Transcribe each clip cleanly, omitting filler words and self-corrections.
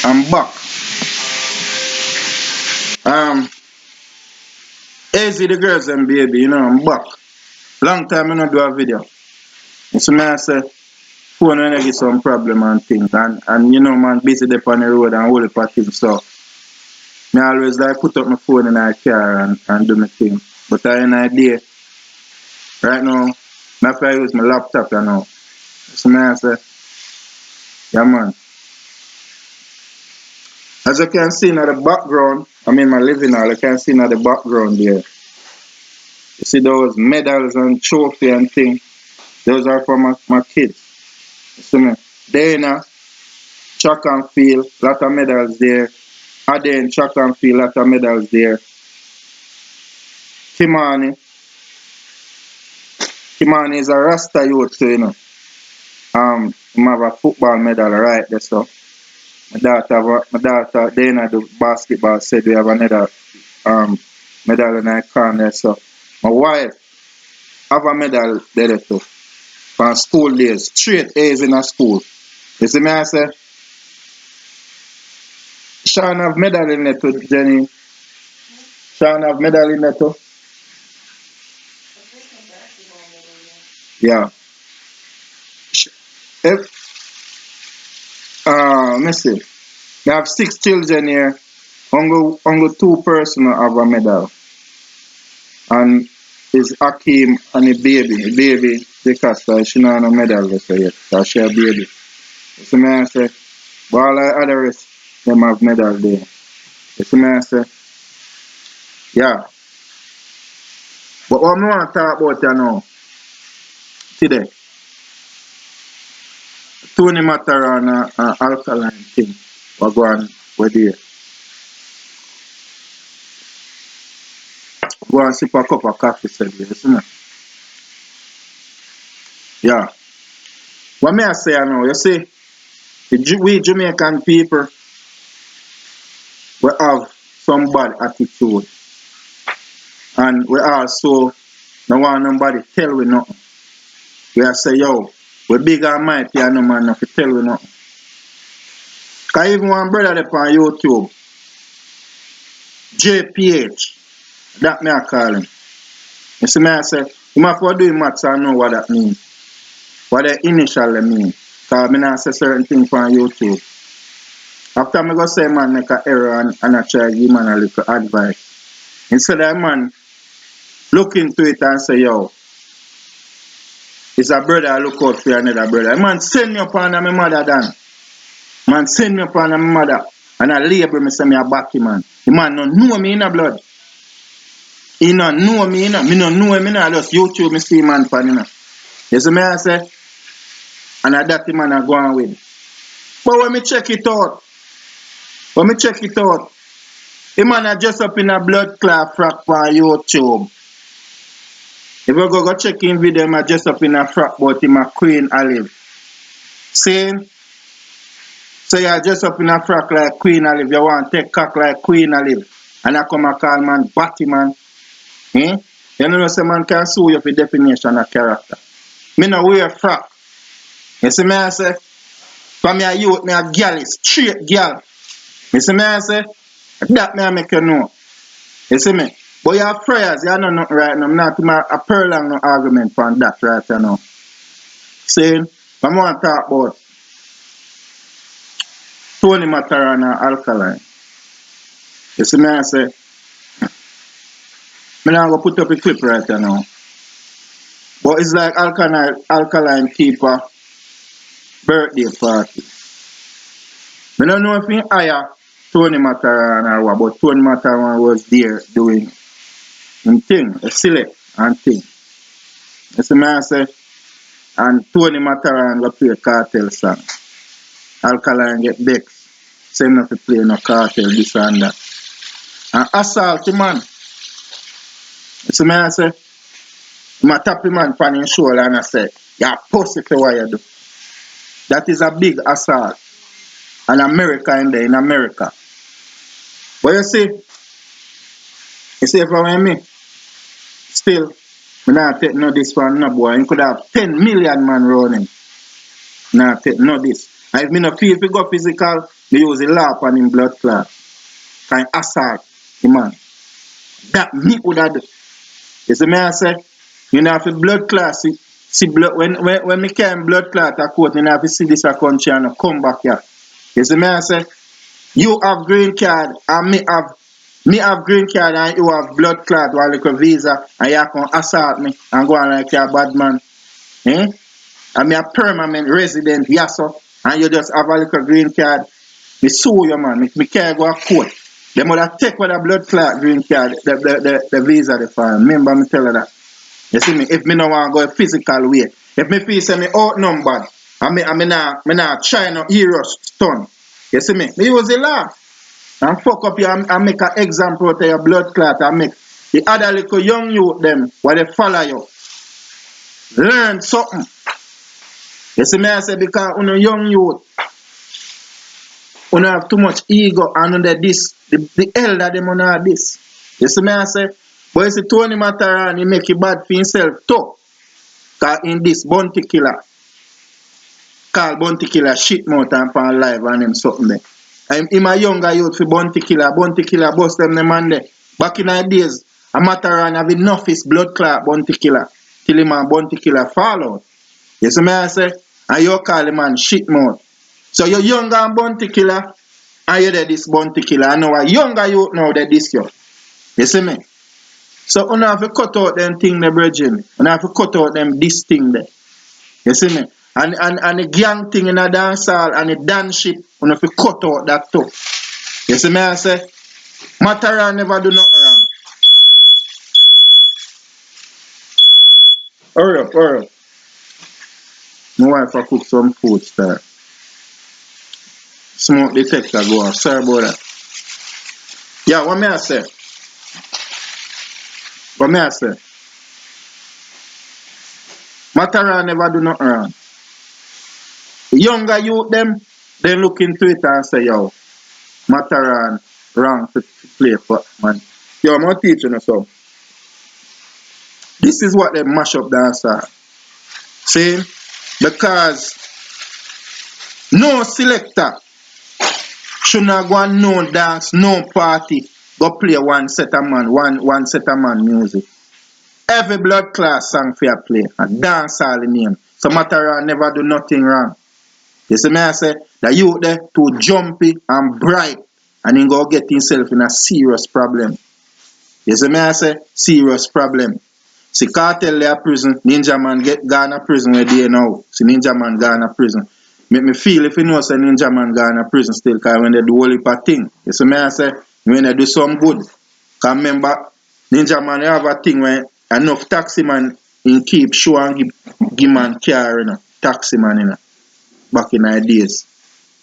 I'm back. Easy the girls and baby, I'm back. Long time I not do a video. So me I say, phone when I get some problem and things. And man, busy there on the road and all the things. So, me always like put up my phone in my car and do my thing. But I have an idea. Right now, I have to use my laptop, So me I say, yeah man. As you can see in the background, I'm in my living hall, you can see in the background there. You see those medals and trophy and things. Those are for my kids. You see me? Dana, track and field, lot of medals there. Aden, track and field, lot of medals there. Kimani is a Rasta youth too, he have a football medal right there, so. My daughter Dana do basketball said we have another medal in her corner, so. My wife have a medal there too. From school days, straight A's in a school. You see me I say, Sean have medal in there too, Jenny. Sean have medal in there too. Yeah. If let me see. They have 6 children here. Only 2 persons have a medal. And it's Akeem and the baby. The baby, because she not have a medal yet. Because she a baby. You see me I say, but all the other rest, them have medal there. You see me I say, yeah. But what I want to talk about now, today, Tony Mataran and Alkaline thing, we're going, we're there. Go and sip a cup of coffee, said you see me? Yeah. What may I say now, you see, we Jamaican people, we have some bad attitude. And we also don't want nobody tell we nothing. We are say, yo, we big and mighty and no man not to tell we nothing. Because even one brother there on YouTube, JPH, that me I call him. You see me I say, you must for doing maths and know what that means. What the initially mean. Because I not say certain things on YouTube. After I go say man make an error and I try to give man a little advice. Instead of man look into it and say, yo, it's a brother I look out for another brother. Man send me upon my mother dan. Man send me upon my mother. And I label me say me a backy man. The man don't know me in the blood. He don't know me in the. Me don't know him in the. Just YouTube me see man pan in the. You see me I say? And that the man I go on with. But when me check it out, the man a just up in a blood clot frack on YouTube. If you go check in video, him a just up in a frack but him a Queen Olive. Saying? So you just up in a frack like Queen Olive, you want to take cock like Queen Olive. And I come and call man Batty man. You know say man can sue you for definition of character. Me no wear frack. You see me I say? For me a youth, me a gal, straight gal. You see me I say? That me I make you know. You see me? But you have prayers, you know nothing right now. I'm not a prolong no argument on that right now. Saying, I want to talk about Tony Mataran and Alkaline. You see me I say? I'm not going to put up a clip right now. But it's like Alkaline keep a birthday party. I don't know if he hire Tony Mataran or what, but Tony Mataran was there doing thing, a select and thing. You see me I say? And Tony Mataran go play a cartel song. Alkaline get Dex. Say not to play no cartel, this and that. And assault the man. You see me I say? I tap the man on his shoulder and I say, you're pussy for what you do. That is a big assault. And America in there, in America. But you see from me, still, I not take no this from no boy. You could have 10 million man running. Not take no this. And if me no feel if you go physical, me use the law upon him blood clot. Kind assault the man. That me would have do. You see me I say, you know if the blood clot see blood when me carry blood clot a court, you know if you see this a country and come back here. You see me I say, you have green card and me have green card and you have blood clot while like a visa and you can assault me and go on like you're a bad man. Eh? And me a permanent resident, yes sir. And you just have a little green card. Me sue you man, me can't go to court. They would have take with a blood clot green card, the visa the file. Remember me tell her that. You see me, if me no want to go a physical way, if me feel say me outnumbered, and me not try no hero stun. You see me use the law. And fuck up you and make an example of your blood clot and make the other little young youth them where they follow you. Learn something. You see me I say because on a young youth, you have too much ego and under this, the elder them on have this. You see me I say, but you see Tony Mataran, he make it bad for himself too. Cause in this bounty killer, call bounty killer shit mouth and pan live and them something there. And him a younger youth for bounty killer bust them man there. Back in the days, a Mataran have enough his blood clot bounty killer. Till him and bounty killer fall out. You see me I say, and you call him man shit mouth. So you're younger and bounty killer, and you're this bounty killer. I know a younger youth now that this you. You see me? So you have to cut out them thing there, brethren. You have to cut out them this thing there. You see me? And the gang thing in the dance hall and the dance shit, you have to cut out that too. You see me I say? Mataran never do nothing wrong. Hurry up, hurry up. My wife will cook some food, sir. Smoke detector go off. Sorry about that. Yeah, what may I say? What may I say? Mataran never do nothing wrong. Younger youth them, they look into it and say, yo, Mataran wrong to play for man. Yo, I'm gonna teach you so. This is what they mash up dancer. See? Because no selector should not go and no dance, no party, go play one set of man, one set of man music. Every blood class song for you play and dance all the name. So Mataran never do nothing wrong. You see me I say the youth there too jumpy and bright and he go get himself in a serious problem. You see me I say serious problem. See cartel there prison, Ninja Man get gone to prison where they now. See Ninja Man gone to prison. Make me feel if you know say Ninja Man gone to prison still cause when they do whole heap of thing. You see me I say when they do some good. Cause remember Ninja Man have a thing where enough taxi man in keep show and give man car, you know. Taxi man, you know. Back in the days.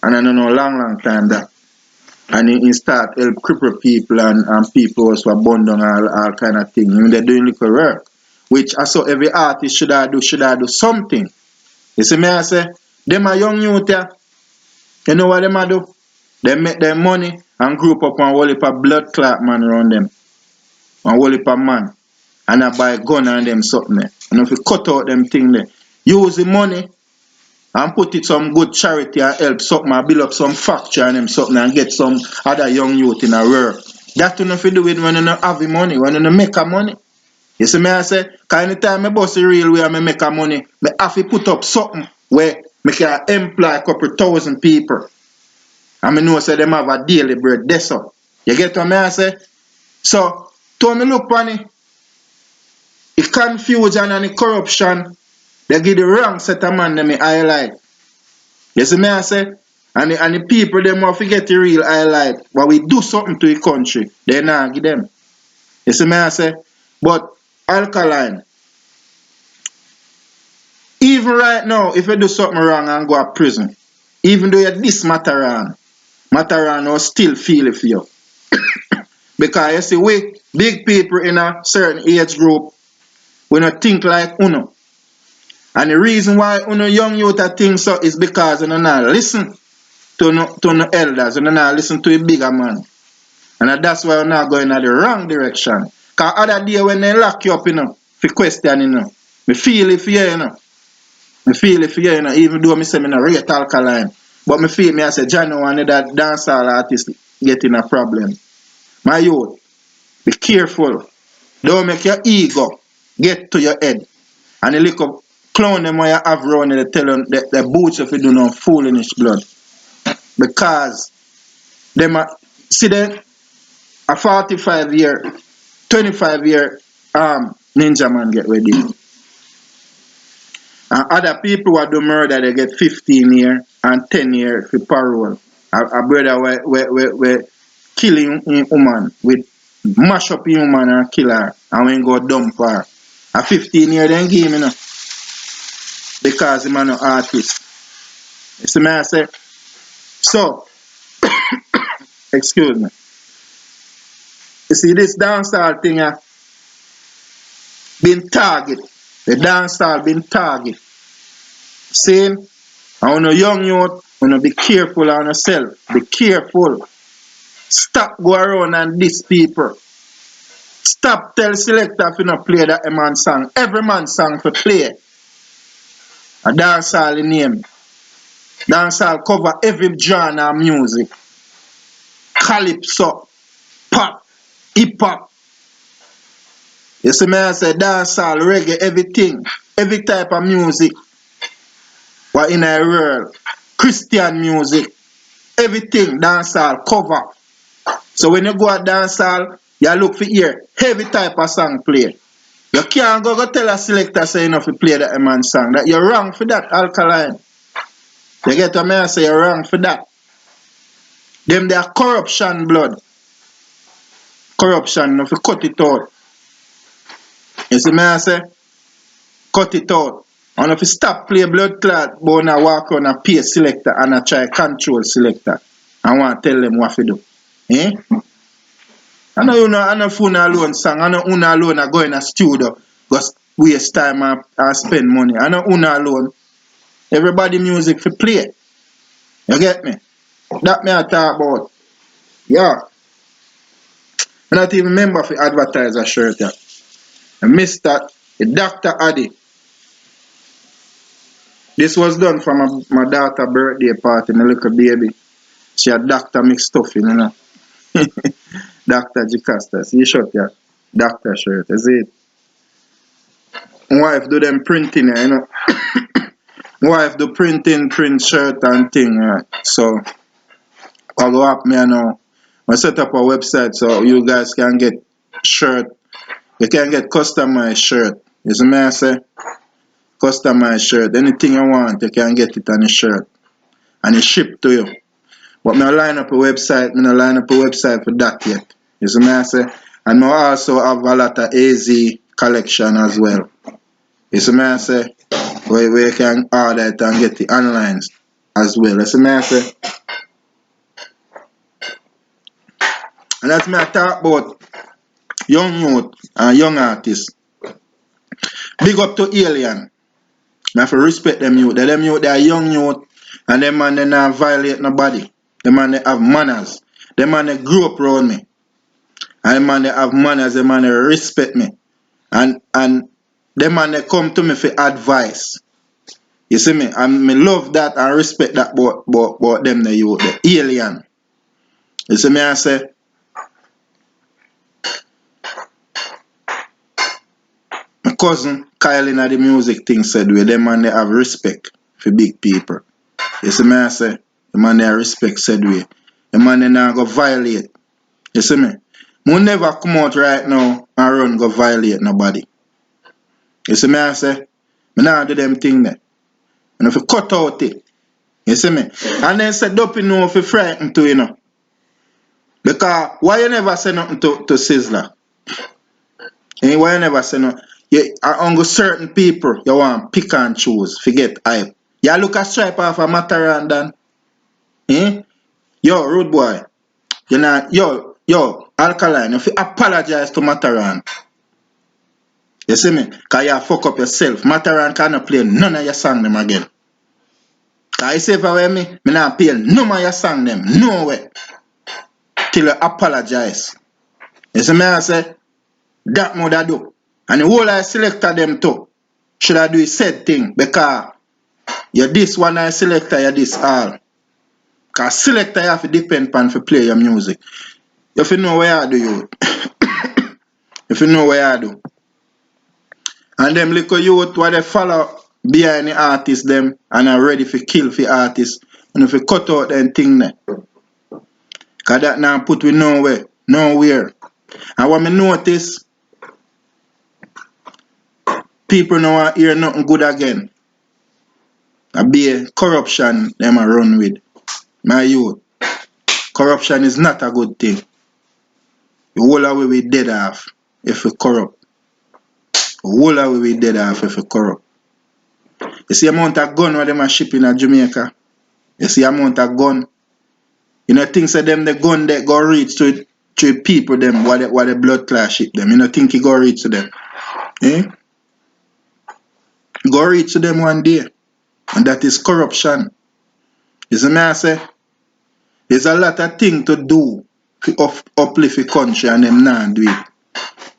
And I don't know long time that. And he start help cripple people and people also burn down all kind of thing. Even they doing little work. Which I saw every artist should I do something. You see me I say, them are young youth here. You know what them a do? They make their money and group up and whole heap of blood clot man around them. And whole heap of man. And I buy gun and them something there. And if you cut out them thing there, use the money and put it some good charity and help something and build up some factory and them something and get some other young youth in a work. That you know if you do it when you don't have the money, when you don't make a money. You see me I say, cause anytime I bust the real way and I make a money, I have to put up something where I can employ a couple thousand people. And I know say them have a daily bread. That's all. You get what I say? So, to me look on it, the confusion and the corruption, they give the wrong set of man them I highlight. You see me I say? And the people them want to get the real highlight. But we do something to the country, they not give them. You see me I say? But alkaline, even right now, if you do something wrong and go to prison, even though you this Mataran will still feel it for you. Because you see, we big people in a certain age group, we don't think like Uno. And the reason why Uno young youth think so is because you don't listen to no elders, you don't listen to a bigger man. And that's why you're not going in the wrong direction. Because other day when they lock you up, for question, me feel it for you, Me feel it for you, even though I say I rate alkaline. But me feel me I say Jano one of that dancehall artist getting a problem. My youth, be careful. Don't make your ego get to your head. And the little clown them where you have around they tell them the boots if you do no foolish blood. Because them see them a 45-year, 25-year ninja man get ready. And other people who do murder they get 15 year and 10 year for parole. A brother we killing a woman with mash up a woman and kill her and when go dump her. A 15 year then give him, you know, because him no artist. You see me I say? So, excuse me. You see this dancehall thing been target. The dancehall been target. See? And when you young youth, when you be careful on yourself. Be careful. Stop go around and diss people. Stop tell selector if you not play that man song. Every man song for play. A dancehall in name. Dancehall cover every genre of music. Calypso, pop, hip hop. You see me I say dancehall, reggae, everything. Every type of music. What in a world. Christian music. Everything dancehall cover. So when you go at dancehall, you look for hear heavy type of song play. You can't go tell a selector say enough to play that man song. That you're wrong for that, Alkaline. You get what I say? You're wrong for that. Them they are corruption blood. Corruption, if you cut it out. You see me I say? Cut it out. And if you stop play blood clot, but now walk on a pay selector and I try control selector. I want to tell them what to do. Eh? I know you know I know phone alone song. I know una alone I go in a studio. Just waste time and spend money. I know una alone. Everybody music for play. You get me? That me I talk about. Yeah. I not even remember for advertise a shirt. Yeah. I missed that. Dr. Addy. This was done for my daughter's birthday party, my little baby. She had Dr. mixed stuff in, you know. Dr. Jacasta. See shirt, yeah. Doctor shirt. You see it? My wife do them printing, you know. My wife do printing, print shirt and thing, right? So I go up me now. I set up a website so you guys can get shirt. You can get customized shirt. You see me I say? Customized shirt. Anything you want, you can get it on a shirt. And it's shipped to you. But me line up a website, me no line up a website for that yet. You see me I say? And me also have a lot of AZ collection as well. You see me I say? Where you can order it and get it online as well. You see me I say? And that's me I talk about young youth and young artists. Big up to Alien. I have to respect them youth. Them youth, they are young youth and them man they not violate nobody. Them man they have manners. Them man they grew up around me. And them man they have manners, them man they respect me. And them man they come to me for advice. You see me? And me love that and respect that about them the youth, the Alien. You see me I say? My cousin Kyle in the music thing said where them man they have respect for big people. You see me I say? The man they have respect said way. The man they not go violate. You see me? Mo never come out right now and run go violate nobody. You see me I say? Me not do them thing there. And if you cut out it, you see me? And then say don't you know if you frightened to you know. Because why you never say nothing to Sizzler? And why you never say nothing? You on certain people you want pick and choose, forget hype. You look a stripe off a Mataran then. Eh? Yo, rude boy. You know, yo, Alkaline, if you apologize to Mataran, you see me? Because you fuck up yourself. Mataran cannot play none of your song them again. Because you say if I were me not play none of your song them. No way. Till you apologize. You see me I say? That more I do. And the whole I selector them too. Should I do a said thing? Because you this one I selector, you this all. Cause selector you have to depend upon for play your music. If you know what I do, you. If you know what I do. And them little youth what they follow behind the artist them and are ready for kill for artists. And if you cut out them thing there. Cause that now put we nowhere. Nowhere. And what me notice, people now want hear nothing good again. A be corruption them a run with. My youth. Corruption is not a good thing. The whole of we dead off if we corrupt. The whole of we dead off if we corrupt. You see the amount of gun what them are shipping at Jamaica. You see the amount of gun. You know things that them the gun that go reach to people them what the blood class ship them. You know think it go reach to them. Eh? Go reach to them one day. And that is corruption. You see me I say? There's a lot of things to do to uplift the country and them not do it.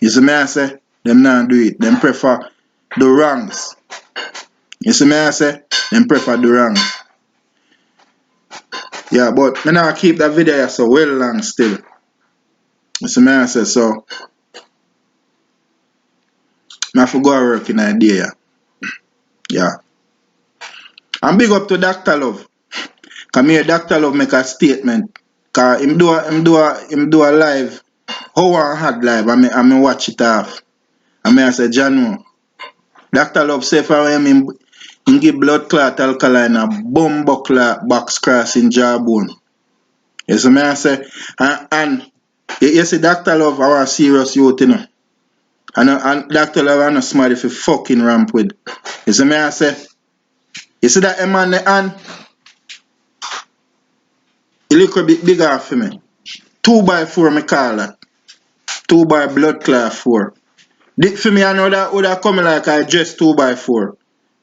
You see me I say? Them not do it. Them prefer the wrongs. You see me I say? Them prefer the wrongs. Yeah, but me now keep that video so well long still. You see me I say? So I have to go work in a day. Yeah. And big up to Dr. Love. Cause me Dr. Love make a statement. Cause him do a live. How I had live I me watch it off. And me I say Jano. Dr. Love say for him give blood clot alkaline a bumbo clot box cross in jawbone. You see me I say and you see Dr. Love our serious youth, you know. And Dr. Love are not smart if you fucking ramp with. You see me I say you see that man the hand he look a bit bigger for me. 2x4 me call that. 2 by blood clot 4. For me I know that would have come like I just 2x4.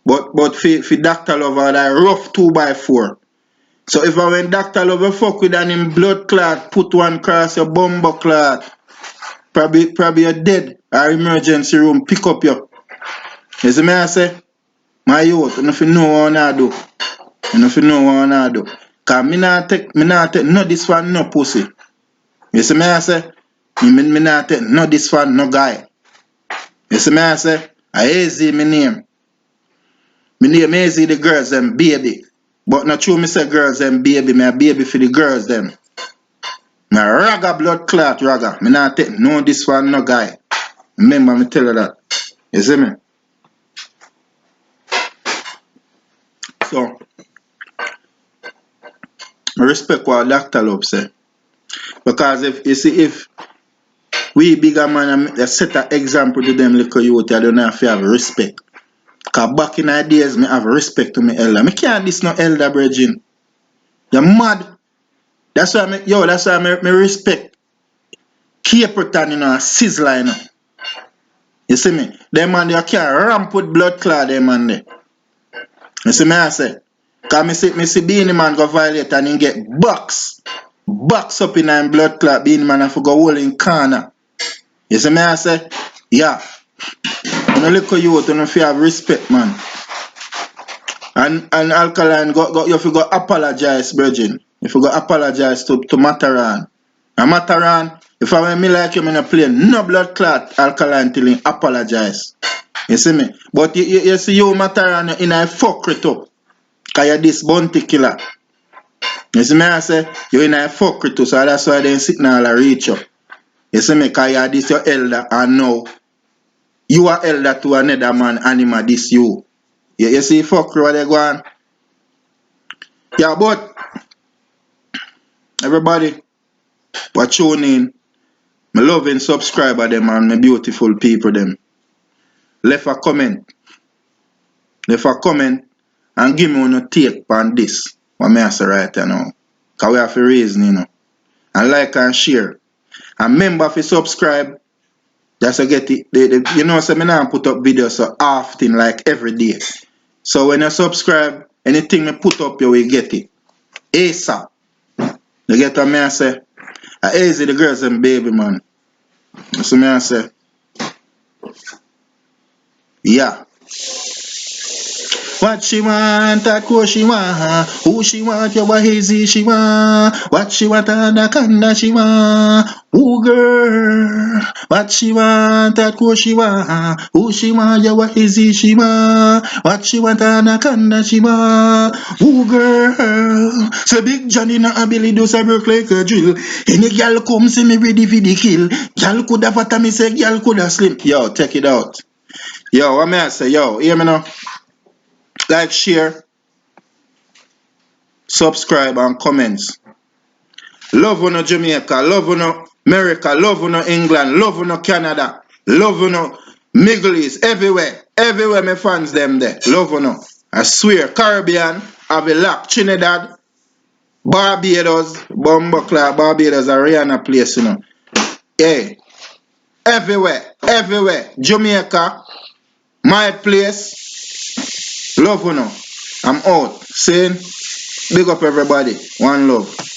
But for Dr. Love that rough 2x4. So if I went Dr. Love fuck with and him blood clot, put one cross your bumbo clot, probably you're dead or emergency room, pick up you. You see me I say? My youth, you know if you know what I do. You know if you know what I do. Cause me not take no this one no pussy. You see me I say? Me not take no this one no guy. You see me I say? I easy me name. Me name easy the girls them baby. But not true me say girls them baby, me a baby for the girls them. Me a raga blood clot raga. Me not take no this one no guy. Remember me tell you that. You see me? So I respect what Dr. Love say. Because if we bigger man set an example to them little youth, I don't have to have respect. Cause back in the days me have respect to me elder. Me can't diss no elder brethren. You're mad. That's why me respect Caperton, you know, and Sizzler, you know. You see me? Them man they can't ramp with blood clot, them man there. You see me I say? Cause me see Beanie Man go violate and he get box up in him blood clot. Beanie Man have to go hole in corner. You see me I say? Yeah. You know look at you if you have respect, man. And alkaline you have to go apologize, brethren. If you go apologize to Mataran. And Mataran, if I want me like you, I'm not play no blood clot alkaline till he apologize. You see me? But you see you Mataran in a fuckery too. Cause you're this bounty killer. You see me I say? You're in a fuckery too, so that's why they sit now and reach you. You see me? Cause you're this your elder and now you are elder to another man animal this you. You see fuckery what they go on? Yeah, but everybody what tune in, my loving subscriber them and my beautiful people them. Left a comment and give me no take on this. What me I say right now. Cause we have to reason, you know. And like and share. And remember if you subscribe, just to get it. You know, so me now put up videos so often like every day. So when you subscribe, anything me put up you will get it. ASAP. You get what me I say? Easy the girls and baby man. That's what me I say. Yeah. What she want, that course she want. Who she want, yeah, what easy she want. What she want, anaconda she want. Ooh, girl. What she want, that course she want. Who she want, yeah, what easy she want. What she want, anaconda she want. Ooh, girl. So Big Johnny na ability do say work like a drill. Any girl come see me ready for the kill. Girl coulda fat me say girl coulda slim. Yo, check it out. Yo, what me I say? Yo, hear me now? Like, share, subscribe, and comments. Love on Jamaica, love on America, love on England, love on Canada, love on Middle East, everywhere. Everywhere my fans them there. Love on. I swear, Caribbean, Avilac, Trinidad, Barbados, Bumbleclad, Barbados, Ariana place, you know. Yeah. Everywhere, everywhere. Jamaica, my place. Love on. I'm out. Saying, big up everybody. One love.